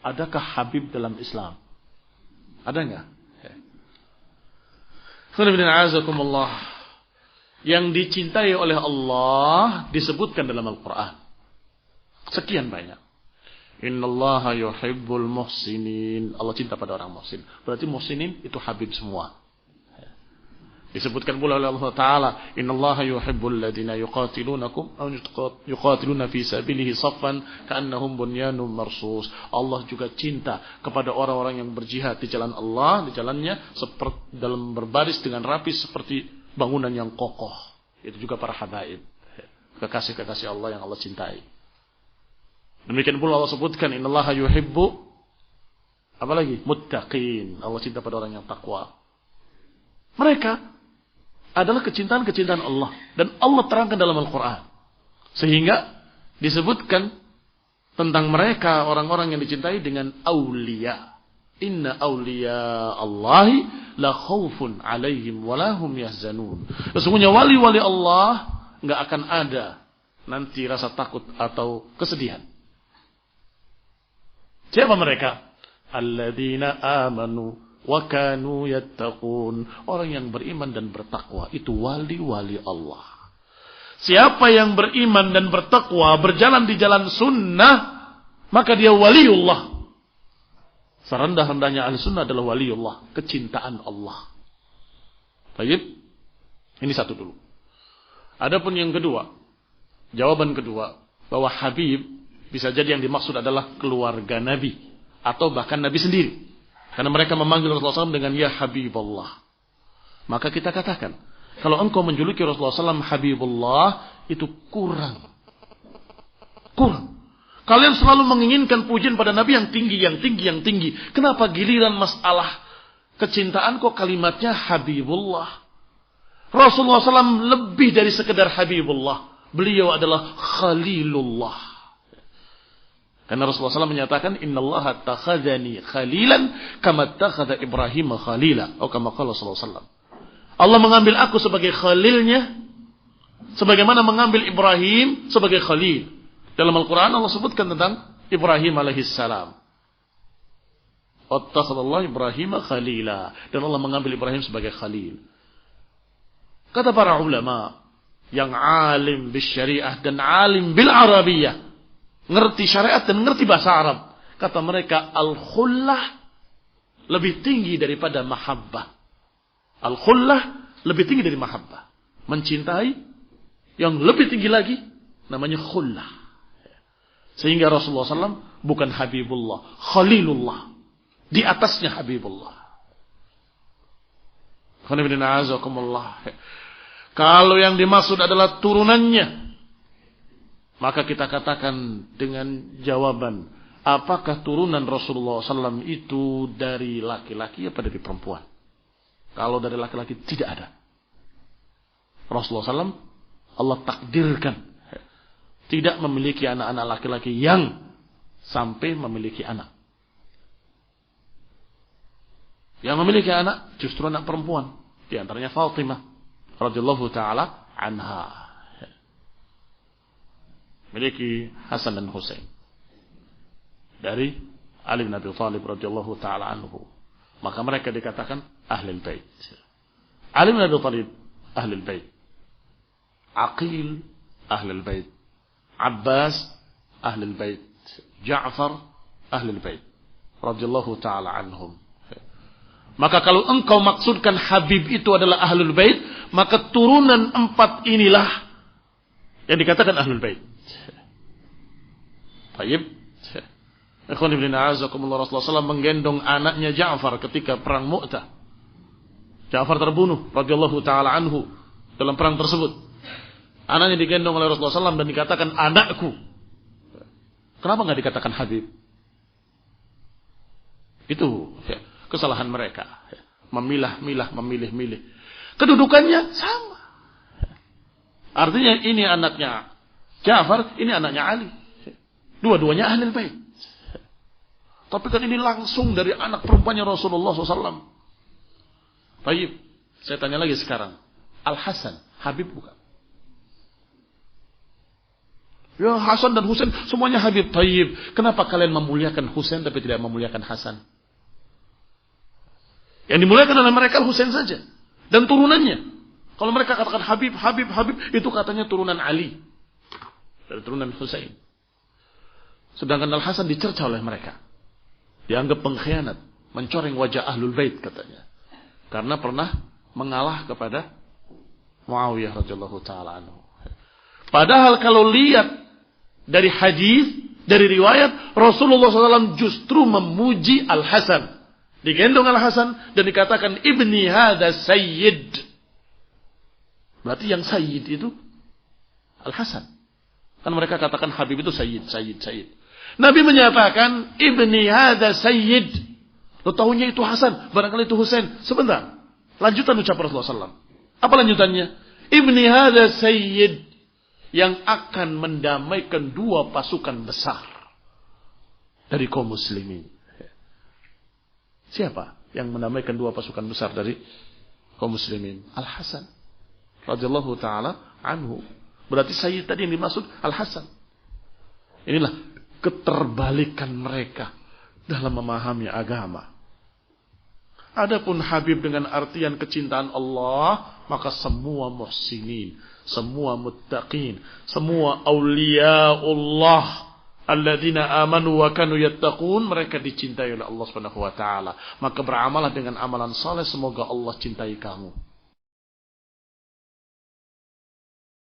Adakah Habib dalam Islam? Ada nggak? Azakumullah. Yang dicintai oleh Allah disebutkan dalam Al-Quran. Sekian banyak. Innallaha yuhibbul muhsinin. Allah cinta pada orang muhsin. Berarti muhsinin itu Habib semua. Disebutkan pula oleh Allah Ta'ala, innallaha yuhibbul ladina yuqatilunakum aw yuqatiluna fi sabilihi saffan ka'annahum bunyanun marsus. Allah juga cinta kepada orang-orang yang berjihad di jalan Allah, di jalannya seperti dalam berbaris dengan rapi seperti bangunan yang kokoh. Itu juga para habaib, kekasih-kekasih Allah yang Allah cintai. Demikian pula Allah sebutkan innallaha yuhibbu apa lagi? Muttaqin. Allah cinta pada orang yang takwa. Mereka adalah kecintaan-kecintaan Allah. Dan Allah terangkan dalam Al-Quran. Sehingga disebutkan tentang mereka, orang-orang yang dicintai dengan awliya. Inna awliya Allahi la khawfun alaihim walahum yahzanun. Sesungguhnya wali-wali Allah nggak akan ada nanti rasa takut atau kesedihan. Siapa mereka? Alladzina amanu wa kanu yattaqun. Orang yang beriman dan bertakwa itu wali-wali Allah. Siapa yang beriman dan bertakwa, berjalan di jalan sunnah, maka dia waliullah. Serendah-rendahnya ahli sunnah adalah waliullah, kecintaan Allah. Baik, ini satu dulu. Adapun yang kedua, jawaban kedua, bahwa Habib bisa jadi yang dimaksud adalah keluarga Nabi atau bahkan Nabi sendiri. Karena mereka memanggil Rasulullah SAW dengan ya Habibullah. Maka kita katakan, kalau engkau menjuluki Rasulullah SAW Habibullah, itu kurang. Kalian selalu menginginkan pujian pada Nabi yang tinggi, yang tinggi, yang tinggi. Kenapa giliran masalah kecintaan kok kalimatnya Habibullah? Rasulullah SAW lebih dari sekedar Habibullah. Beliau adalah Khalilullah. Karena Rasulullah SAW menyatakan, innallaha takhadhani khalilan kama takhadha Ibrahim khalila. Atau kama qala sallallahu alaihi wasallam. Allah mengambil aku sebagai khalilnya, sebagaimana mengambil Ibrahim sebagai khalil. Dalam Al-Quran Allah sebutkan tentang Ibrahim alaihissalam. Wattakhadallahu Ibrahim khalila. Dan Allah mengambil Ibrahim sebagai khalil. Kata para ulama, yang alim bisyariah dan alim bil arabiyah, ngerti syariat dan ngerti bahasa Arab. Kata mereka, al-khullah lebih tinggi daripada mahabbah. Al-khullah lebih tinggi dari mahabbah. Mencintai yang lebih tinggi lagi namanya khullah. Sehingga Rasulullah SAW bukan Habibullah, Khalilullah. Di atasnya Habibullah. Kalau yang dimaksud adalah turunannya, maka kita katakan dengan jawaban, apakah turunan Rasulullah SAW itu dari laki-laki atau dari perempuan? Kalau dari laki-laki tidak ada. Rasulullah SAW Allah takdirkan tidak memiliki anak-anak laki-laki yang sampai memiliki anak. Yang memiliki anak justru anak perempuan. Di antaranya Fatimah radhiyallahu taala anha. Memiliki Hasan dan Husain dari Ali bin Abi Thalib radhiyallahu taala anhu. Maka mereka dikatakan Ahlul Bait. Ali bin Abi Thalib Ahlul Bait. Aqil Ahlul Bait. Abbas Ahlul Bait. Ja'far Ahlul Bait radhiyallahu taala anhum. Maka kalau engkau maksudkan Habib itu adalah Ahlul Bait, maka turunan 4 inilah yang dikatakan Ahlul Bait. Baik. Ikhwan ibn a'azakumullah, Rasulullah SAW menggendong anaknya Ja'far ketika perang Mu'tah. Ja'far terbunuh radhiyallahu taala anhu dalam perang tersebut. Anaknya digendong oleh Rasulullah SAW dan dikatakan anakku. Kenapa enggak dikatakan Habib? Itu kesalahan mereka. Memilah-milah, memilih-milih. Kedudukannya sama. Artinya ini anaknya Ja'far, ini anaknya Ali. Dua-duanya Ahlul Bait. Tapi kan ini langsung dari anak perempuannya Rasulullah SAW. Baik, saya tanya lagi sekarang. Al-Hasan, Habib bukan? Ya Hasan dan Husain semuanya Habib Thayyib. Kenapa kalian memuliakan Husain tapi tidak memuliakan Hasan? Yang dimuliakan oleh mereka Husain saja. Dan turunannya. Kalau mereka katakan Habib, Habib, Habib. Itu katanya turunan Ali. Dari turunan Husain. Sedangkan Al-Hasan dicerca oleh mereka. Dianggap pengkhianat. Mencoreng wajah Ahlul Bait katanya. Karena pernah mengalah kepada Muawiyah radhiyallahu ta'ala anhu. Padahal kalau lihat dari hadis, dari riwayat, Rasulullah SAW justru memuji Al-Hasan. Digendong Al-Hasan dan dikatakan, Ibni hada sayyid. Berarti yang sayyid itu Al-Hasan. Kan mereka katakan Habib itu sayyid, sayyid, sayyid. Nabi menyatakan, Ibni hada sayyid. Lo tahunya itu Hasan, barangkali itu Husain. Sebentar. Lanjutan ucapan Rasulullah SAW. Apa lanjutannya? Ibni hada sayyid. Yang akan mendamaikan dua pasukan besar dari kaum muslimin. Siapa yang mendamaikan dua pasukan besar dari kaum muslimin? Al-Hasan radhiyallahu taala anhu. Berarti sayyid tadi yang dimaksud Al-Hasan. Inilah keterbalikan mereka dalam memahami agama. Adapun Habib dengan artian kecintaan Allah, maka semua muhsinin, semua muttaqin, semua awliyaullah alladzina amanu wa kanu yattaqun, mereka dicintai oleh Allah Subhanahu wa taala. Maka beramalah dengan amalan saleh, semoga Allah cintai kamu.